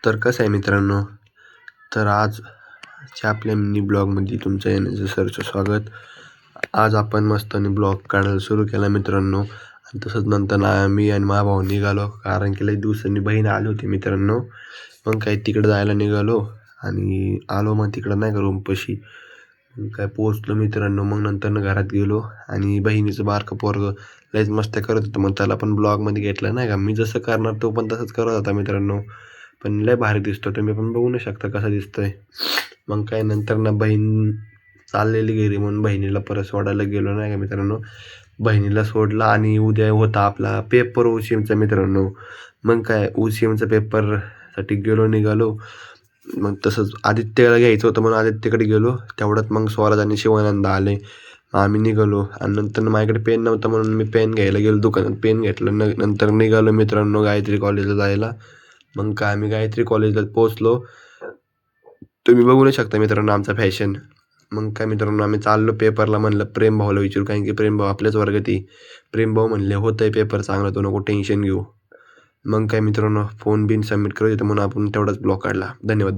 तर कसं आहे मित्रांनो, तर आजच्या आपल्या मिनी ब्लॉगमध्ये तुमचं येण्याचं सरचं स्वागत. आज आपण मस्तानी ब्लॉग काढायला सुरू केला मित्रांनो. आणि तसंच नंतर मी आणि माझा भाऊ निघालो, कारण की लई दिवसांनी बहीण आली होती मित्रांनो. मग काय तिकडं जायला निघालो आणि आलो मग तिकडं नाही का रूमपाशी. मग काय पोहोचलो मित्रांनो. मग नंतर घरात गेलो आणि बहिणीचं बारकं पोरगं लयच मस्त्या करत होतं. मग त्याला पण ब्लॉगमध्ये घेतलं नाही का. मी जसं करणार तो पण तसंच करत होता मित्रांनो. पण लय भारी दिसतो, तुम्ही पण बघू नाही शकता कसा दिसतोय. मग काय नंतर ना बहीण चाललेली घरी म्हणून बहिणीला परत सोडायला गेलो नाही का मित्रांनो. बहिणीला सोडला आणि उद्या होता आपला पेपर UCMचा मित्रांनो. मग काय UCMचा पेपरसाठी निघालो. मग तसंच आदित्यला घ्यायचं होतं म्हणून आदित्यकडे गेलो. तेवढ्यात मग स्वराज आणि शिवानंद आले. आम्ही निघालो आणि नंतर माझ्याकडे पेन नव्हता म्हणून मी पेन घ्यायला गेलो दुकानात. पेन घेतलं, नंतर निघालो मित्रांनो गायत्री कॉलेजला जायला. मग काय आम्ही गायत्री कॉलेजला पोहोचलो. तुम्ही बघू नाही शकता मित्रांनो आमचा फॅशन. मग काय मित्रांनो आम्ही चाललो पेपरला. म्हणलं प्रेम भाऊला विचारू, कारण की प्रेम भाऊ आपल्याच वर्गात आहे. प्रेम भाऊ म्हणले होतंय पेपर चांगला, तू नको टेन्शन घेऊ. मग काय मित्रांनो फोन बिन सबमिट करत होतं म्हणून आपण तेवढाच ब्लॉग काढला. धन्यवाद.